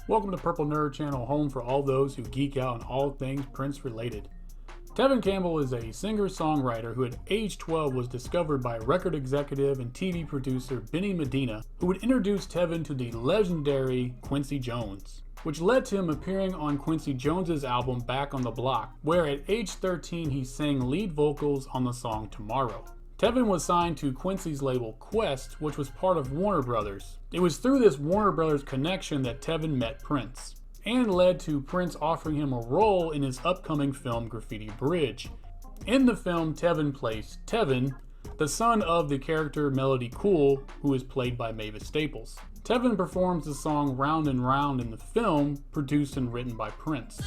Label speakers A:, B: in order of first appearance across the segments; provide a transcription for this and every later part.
A: Welcome to Purple Nerd Channel, home for all those who geek out on all things Prince related. Tevin Campbell is a singer-songwriter who at age 12 was discovered by record executive and TV producer Benny Medina, who would introduce Tevin to the legendary Quincy Jones, which led to him appearing on Quincy Jones's album Back on the Block, where at age 13 he sang lead vocals on the song Tomorrow. Tevin was signed to Quincy's label Quest, which was part of Warner Brothers. It was through this Warner Brothers connection that Tevin met Prince, and led to Prince offering him a role in his upcoming film Graffiti Bridge. In the film, Tevin plays Tevin, the son of the character Melody Cool, who is played by Mavis Staples. Tevin performs the song Round and Round in the film, produced and written by Prince.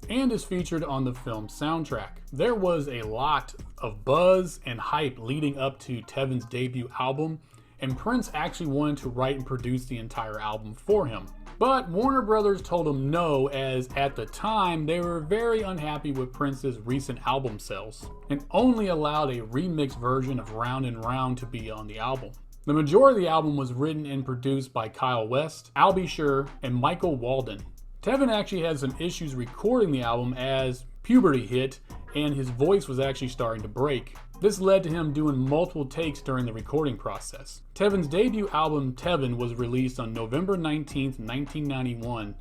A: And is featured on the film soundtrack. There was a lot of buzz and hype leading up to Tevin's debut album, and Prince actually wanted to write and produce the entire album for him. But Warner Brothers told him no, as at the time they were very unhappy with Prince's recent album sales, and only allowed a remixed version of Round and Round to be on the album. The majority of the album was written and produced by Kyle West, Al B. Sure, and Michael Walden. Tevin actually had some issues recording the album as puberty hit and his voice was actually starting to break. This led to him doing multiple takes during the recording process. Tevin's debut album Tevin was released on November 19th, 1991.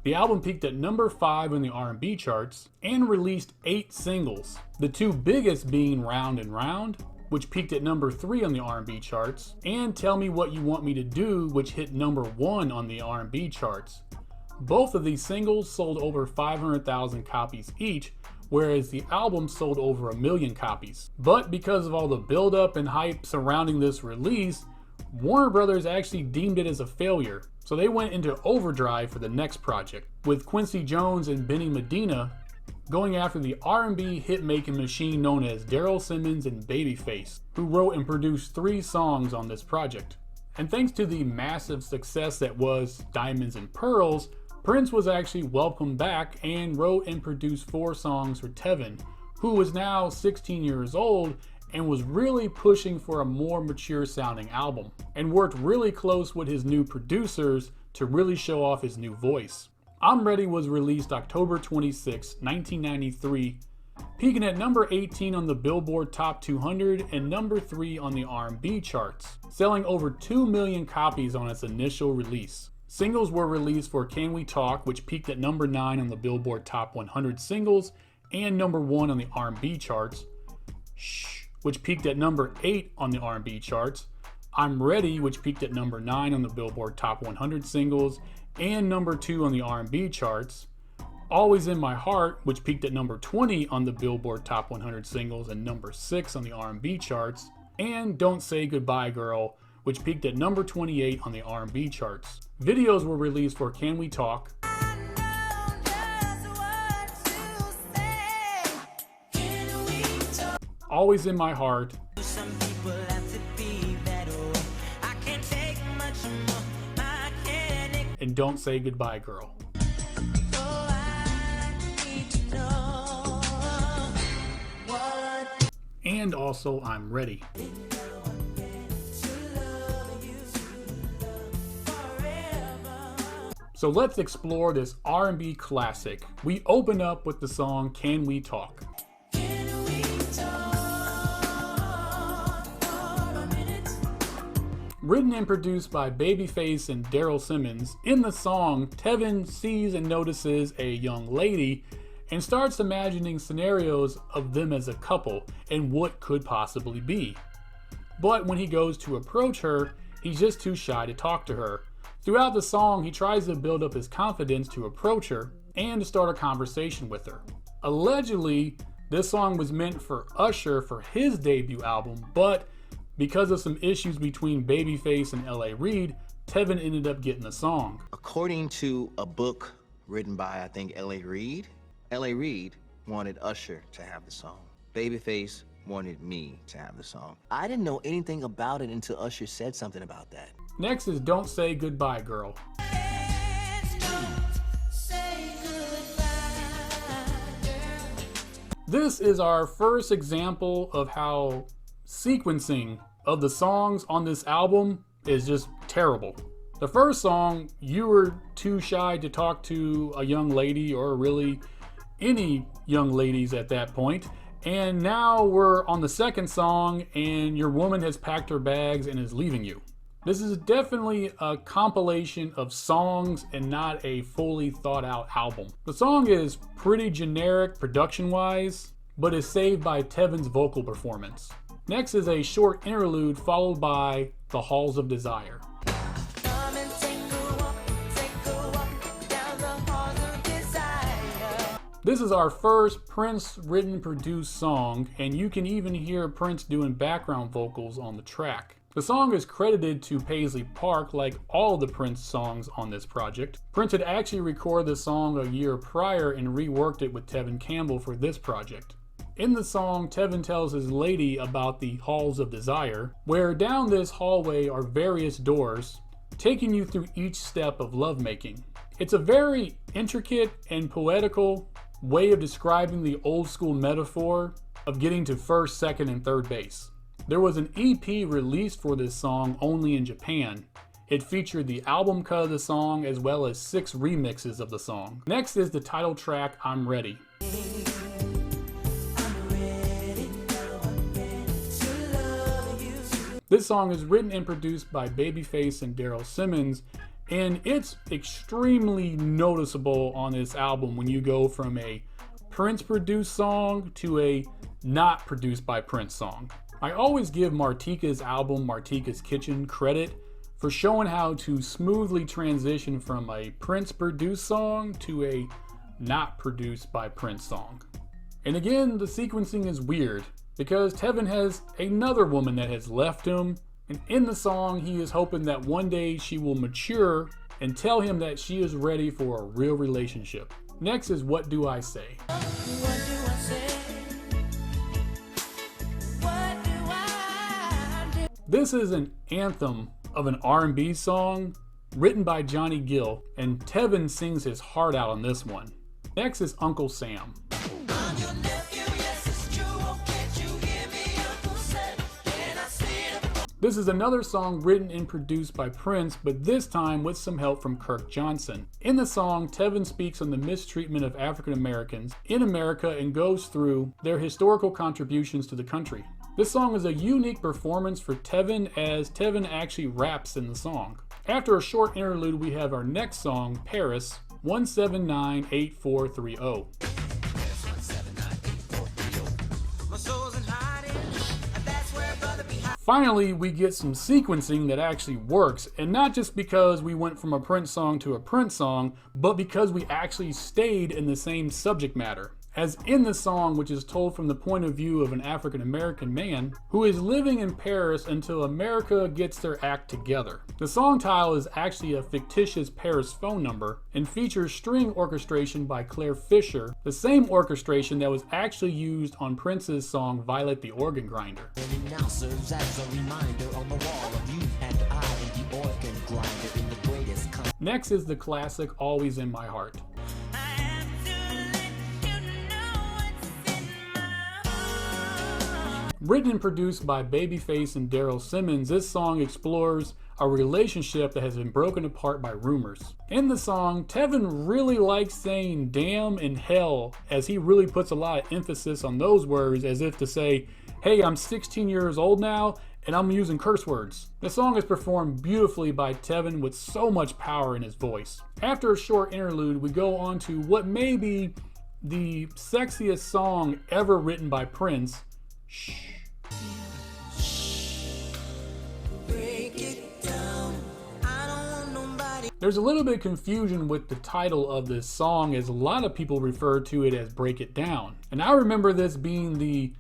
A: The album peaked at number 5 on the R&B charts and released 8 singles, the two biggest being Round and Round, which peaked at number 3 on the R&B charts, and Tell Me What You Want Me to Do, which hit number 1 on the R&B charts. Both of these singles sold over 500,000 copies each, whereas the album sold over 1 million copies. But because of all the build-up and hype surrounding this release, Warner Brothers actually deemed it as a failure, so they went into overdrive for the next project, with Quincy Jones and Benny Medina going after the R&B hit-making machine known as Daryl Simmons and Babyface, who wrote and produced 3 songs on this project. And thanks to the massive success that was Diamonds and Pearls, Prince was actually welcomed back and wrote and produced 4 songs for Tevin, who was now 16 years old and was really pushing for a more mature sounding album, and worked really close with his new producers to really show off his new voice. I'm Ready was released October 26, 1993, peaking at number 18 on the Billboard Top 200 and number 3 on the R&B charts, selling over 2 million copies on its initial release. Singles were released for Can We Talk, which peaked at number 9 on the Billboard Top 100 singles and number 1 on the R&B charts. Shh, which peaked at number 8 on the R&B charts. I'm Ready, which peaked at number 9 on the Billboard Top 100 singles and number 2 on the R&B charts. Always in My Heart, which peaked at number 20 on the Billboard Top 100 singles and number 6 on the R&B charts. And Don't Say Goodbye Girl, which peaked at number 28 on the R&B charts. Videos were released for Can We Talk, Always in My Heart, and Don't Say Goodbye Girl. And also I'm Ready. So let's explore this R&B classic. We open up with the song Can We Talk. Can we talk for a minute? Written and produced by Babyface and Daryl Simmons, in the song, Tevin sees and notices a young lady and starts imagining scenarios of them as a couple and what could possibly be. But when he goes to approach her, he's just too shy to talk to her. Throughout the song, he tries to build up his confidence to approach her and to start a conversation with her. Allegedly, this song was meant for Usher for his debut album, but because of some issues between Babyface and L.A. Reid, Tevin ended up getting the song.
B: According to a book written by, I think, L.A. Reid wanted Usher to have the song. Babyface wanted me to have the song. I didn't know anything about it until Usher said something about that.
A: Next is Don't Say Goodbye Girl. This is our first example of how sequencing of the songs on this album is just terrible. The first song, You Were Too Shy to Talk to a Young Lady, or really any young ladies at that point. And now we're on the second song, and your woman has packed her bags and is leaving you. This is definitely a compilation of songs and not a fully thought out album. The song is pretty generic production-wise, but is saved by Tevin's vocal performance. Next is a short interlude followed by The Halls of Desire. This is our first Prince written produced song, and you can even hear Prince doing background vocals on the track. The song is credited to Paisley Park like all the Prince songs on this project. Prince had actually recorded the song a year prior and reworked it with Tevin Campbell for this project. In the song, Tevin tells his lady about the Halls of Desire, where down this hallway are various doors, taking you through each step of lovemaking. It's a very intricate and poetical way of describing the old school metaphor of getting to first, second, and third base. There was an EP released for this song only in Japan. It featured the album cut of the song as well as 6 remixes of the song. Next is the title track, I'm Ready. This song is written and produced by Babyface and Daryl Simmons, and it's extremely noticeable on this album when you go from a Prince produced song to a not produced by Prince song. I always give Martika's album, Martika's Kitchen, credit for showing how to smoothly transition from a Prince produced song to a not produced by Prince song. And again, the sequencing is weird because Tevin has another woman that has left him, and in the song he is hoping that one day she will mature and tell him that she is ready for a real relationship. Next is What Do I Say? What do I say? What do I do? This is an anthem of an R&B song written by Johnny Gill, and Tevin sings his heart out on this one. Next is Uncle Sam. This is another song written and produced by Prince, but this time with some help from Kirk Johnson. In the song, Tevin speaks on the mistreatment of African Americans in America and goes through their historical contributions to the country. This song is a unique performance for Tevin, as Tevin actually raps in the song. After a short interlude, we have our next song, Paris, 1798430. Finally, we get some sequencing that actually works, and not just because we went from a Prince song to a Prince song, but because we actually stayed in the same subject matter. As in the song, which is told from the point of view of an African American man who is living in Paris until America gets their act together. The song title is actually a fictitious Paris phone number and features string orchestration by Claire Fisher, the same orchestration that was actually used on Prince's song Violet the Organ Grinder. And it now serves as a reminder on the wall of you and I and the organ grinder in the greatest country. Next is the classic Always in My Heart. Written and produced by Babyface and Daryl Simmons, this song explores a relationship that has been broken apart by rumors. In the song, Tevin really likes saying damn and hell, as he really puts a lot of emphasis on those words, as if to say, hey, I'm 16 years old now and I'm using curse words. The song is performed beautifully by Tevin with so much power in his voice. After a short interlude, we go on to what may be the sexiest song ever written by Prince, Shh. There's a little bit of confusion with the title of this song, as a lot of people refer to it as Break It Down. And I remember this being the,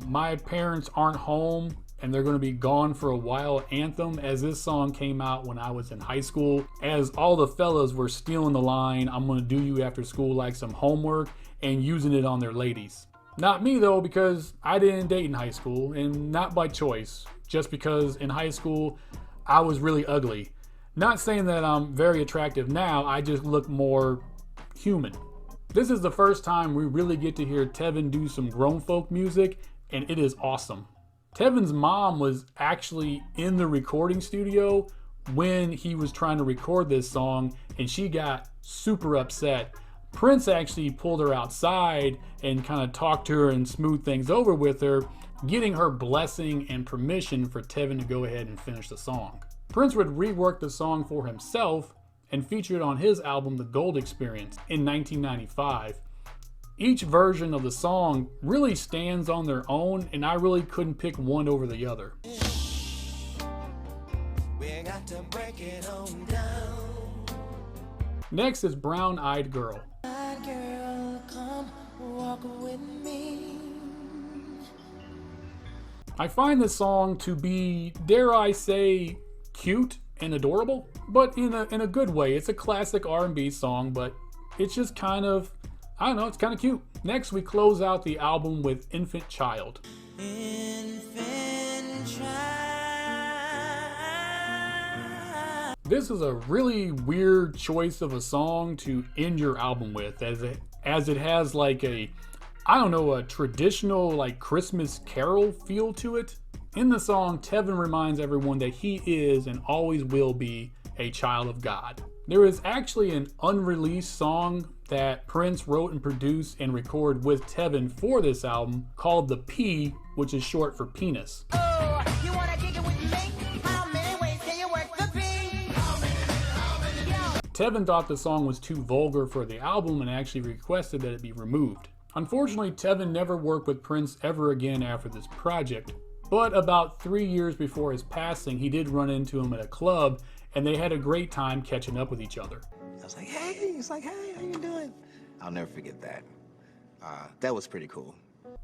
A: my parents aren't home and they're going to be gone for a while anthem, as this song came out when I was in high school, as all the fellas were stealing the line, I'm going to do you after school like some homework, and using it on their ladies. Not me though, because I didn't date in high school, and not by choice, just because in high school I was really ugly. Not saying that I'm very attractive now, I just look more human. This is the first time we really get to hear Tevin do some grown folk music, and it is awesome. Tevin's mom was actually in the recording studio when he was trying to record this song, and she got super upset. Prince actually pulled her outside and kind of talked to her and smoothed things over with her, getting her blessing and permission for Tevin to go ahead and finish the song. Prince would rework the song for himself and feature it on his album The Gold Experience in 1995. Each version of the song really stands on their own, and I really couldn't pick one over the other. We got to break it on down. Next is Brown Eyed Girl. Girl, come walk with me. I find this song to be, dare I say, cute and adorable, but in a good way. It's a classic R&B song, but it's just kind of, I don't know, it's kind of cute. Next, we close out the album with Infant Child. Infant Child. This is a really weird choice of a song to end your album with, as it has like a, I don't know, a traditional like Christmas carol feel to it. In the song, Tevin reminds everyone that he is and always will be a child of God. There is actually an unreleased song that Prince wrote and produced and recorded with Tevin for this album called the P, which is short for penis. Oh, you wanna kick it with me? How many ways can you work the P? Tevin thought the song was too vulgar for the album and actually requested that it be removed. Unfortunately, Tevin never worked with Prince ever again after this project, but about 3 years before his passing, he did run into him at a club, and they had a great time catching up with each other.
B: I was like, hey, he's like, hey, how you doing? I'll never forget that. That was pretty cool.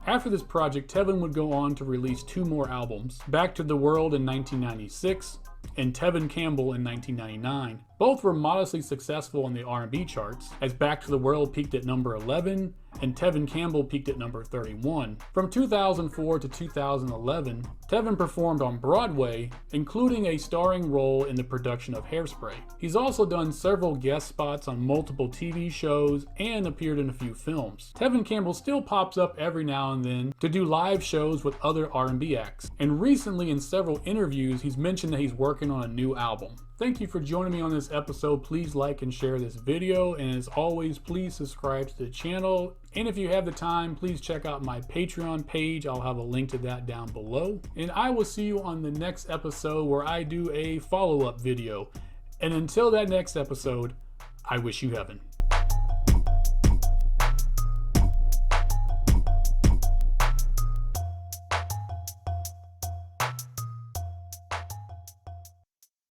A: After this project, Tevin would go on to release 2 more albums, Back to the World in 1996 and Tevin Campbell in 1999. Both were modestly successful on the R&B charts, as Back to the World peaked at number 11 and Tevin Campbell peaked at number 31. From 2004 to 2011, Tevin performed on Broadway, including a starring role in the production of Hairspray. He's also done several guest spots on multiple TV shows and appeared in a few films. Tevin Campbell still pops up every now and then to do live shows with other R&B acts, and recently in several interviews he's mentioned that he's working on a new album. Thank you for joining me on this episode. Please like and share this video, and as always, please subscribe to the channel. And if you have the time, please check out my Patreon page. I'll have a link to that down below. And I will see you on the next episode where I do a follow-up video. And until that next episode, I wish you heaven.